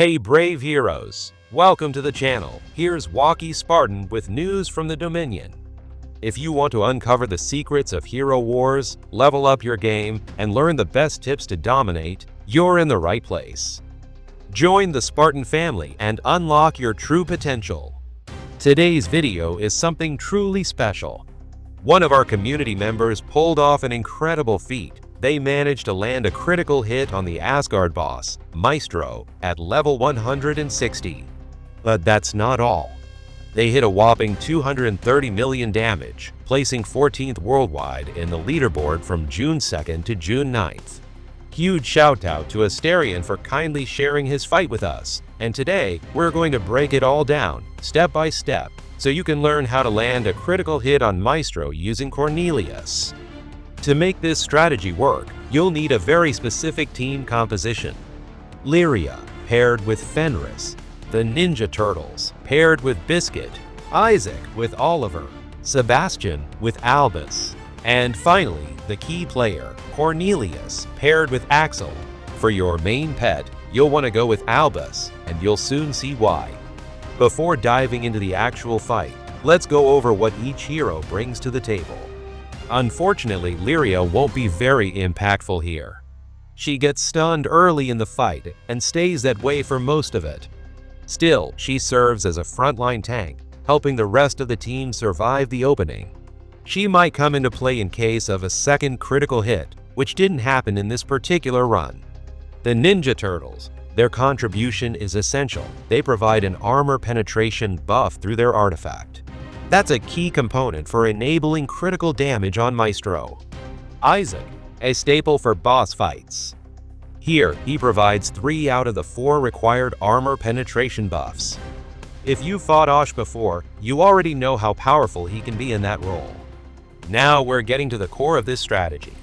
Hey brave heroes, welcome to the channel. Here's Waki Spartan with news from the Dominion. If you want to uncover the secrets of hero wars, level up your game, and learn the best tips to dominate, you're in the right place. Join the Spartan family and unlock your true potential. Today's video is something truly special. One of our community members pulled off an incredible feat. They managed to land a critical hit on the Asgard boss, Maestro, at level 160. But that's not all. They hit a whopping 230 million damage, placing 14th worldwide in the leaderboard from June 2nd to June 9th. Huge shout out to Asterion for kindly sharing his fight with us, and today we're going to break it all down, step by step, so you can learn how to land a critical hit on Maestro using Cornelius. To make this strategy work, you'll need a very specific team composition. Lyria paired with Fenris, the Ninja Turtles paired with Biscuit, Isaac with Oliver, Sebastian with Albus, and finally the key player, Cornelius paired with Axel. For your main pet, you'll want to go with Albus, and you'll soon see why. Before diving into the actual fight, let's go over what each hero brings to the table. Unfortunately, Lyria won't be very impactful here. She gets stunned early in the fight and stays that way for most of it. Still, she serves as a frontline tank, helping the rest of the team survive the opening. She might come into play in case of a second critical hit, which didn't happen in this particular run. The Ninja Turtles. Their contribution is essential. They provide an armor penetration buff through their artifact. That's a key component for enabling critical damage on Maestro. Isaac, a staple for boss fights. Here, he provides 3 out of the 4 required armor penetration buffs. If you fought Osh before, you already know how powerful he can be in that role. Now we're getting to the core of this strategy.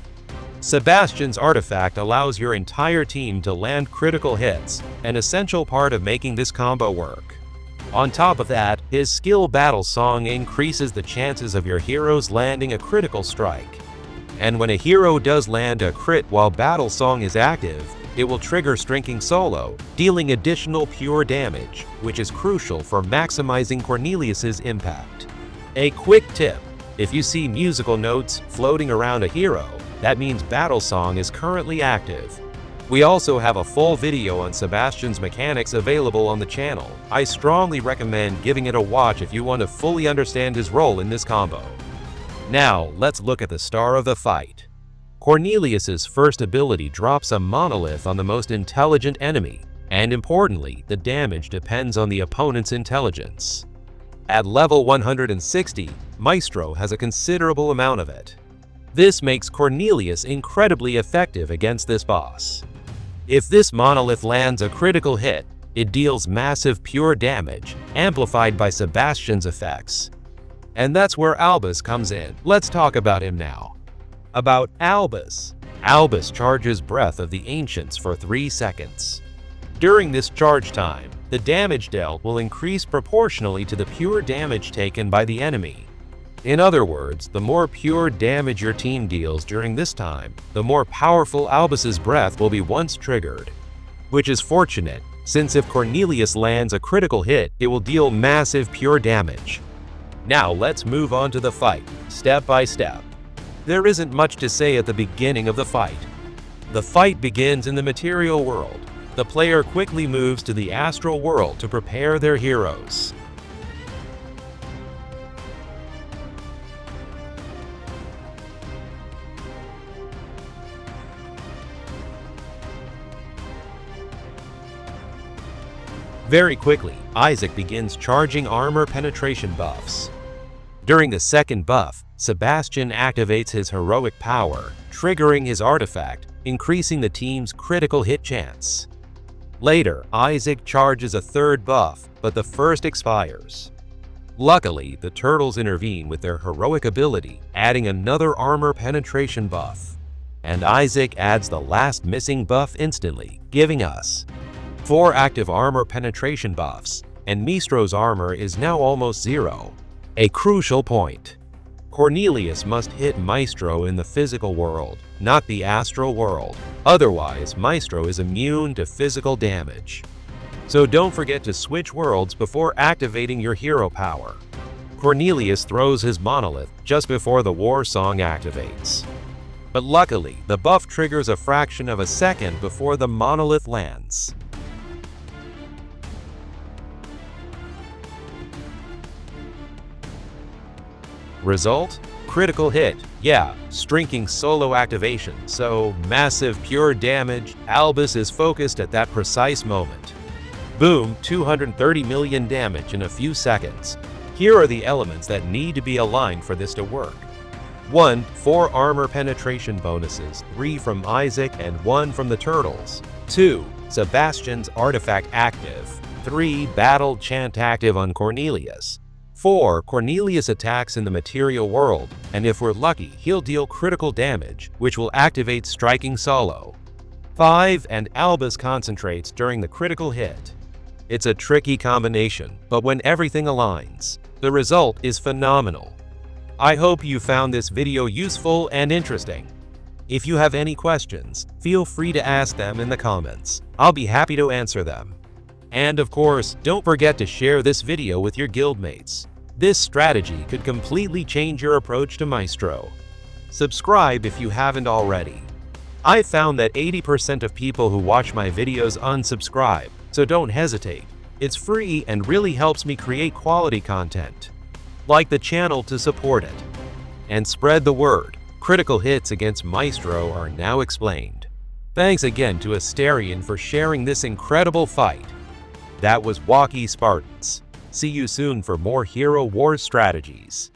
Sebastian's artifact allows your entire team to land critical hits, an essential part of making this combo work. On top of that, his skill battle song increases the chances of your heroes landing a critical strike. And when a hero does land a crit while battle song is active, it will trigger Strinking Solo, dealing additional pure damage, which is crucial for maximizing Cornelius's impact. A quick tip: if you see musical notes floating around a hero, that means battle song is currently active. We also have a full video on Sebastian's mechanics available on the channel. I strongly recommend giving it a watch if you want to fully understand his role in this combo. Now, let's look at the star of the fight. Cornelius's first ability drops a monolith on the most intelligent enemy, and importantly, the damage depends on the opponent's intelligence. At level 160, Maestro has a considerable amount of it. This makes Cornelius incredibly effective against this boss. If this monolith lands a critical hit, it deals massive pure damage, amplified by Sebastian's effects. And that's where Albus comes in. Let's talk about him now. About Albus. Albus charges Breath of the Ancients for 3 seconds. During this charge time, the damage dealt will increase proportionally to the pure damage taken by the enemy. In other words, the more pure damage your team deals during this time, the more powerful Albus's breath will be once triggered. Which is fortunate, since if Cornelius lands a critical hit, it will deal massive pure damage. Now let's move on to the fight, step by step. There isn't much to say at the beginning of the fight. The fight begins in the material world. The player quickly moves to the astral world to prepare their heroes. Very quickly, Isaac begins charging armor penetration buffs. During the second buff, Sebastian activates his heroic power, triggering his artifact, increasing the team's critical hit chance. Later, Isaac charges a third buff, but the first expires. Luckily, the turtles intervene with their heroic ability, adding another armor penetration buff. And Isaac adds the last missing buff instantly, giving us 4 active armor penetration buffs, and Maestro's armor is now almost 0. A crucial point. Cornelius must hit Maestro in the physical world, not the astral world. Otherwise, Maestro is immune to physical damage. So don't forget to switch worlds before activating your hero power. Cornelius throws his monolith just before the war song activates. But luckily, the buff triggers a fraction of a second before the monolith lands. Result? Critical hit. Yeah, streaking solo activation, so massive pure damage. Albus is focused at that precise moment. Boom, 230 million damage in a few seconds. Here are the elements that need to be aligned for this to work. 1. 4 armor penetration bonuses, 3 from Isaac and 1 from the turtles. 2. Sebastian's artifact active. 3. Battle chant active on Cornelius. 4. Cornelius attacks in the material world, and if we're lucky, he'll deal critical damage, which will activate striking solo. 5. And Albus concentrates during the critical hit. It's a tricky combination, but when everything aligns, the result is phenomenal. I hope you found this video useful and interesting. If you have any questions, feel free to ask them in the comments. I'll be happy to answer them. And of course, don't forget to share this video with your guildmates. This strategy could completely change your approach to Maestro. Subscribe if you haven't already. I've found that 80% of people who watch my videos unsubscribe, so don't hesitate. It's free and really helps me create quality content. Like the channel to support it. And spread the word. Critical hits against Maestro are now explained. Thanks again to Asterion for sharing this incredible fight. That was Waki Spartans. See you soon for more Hero Wars strategies.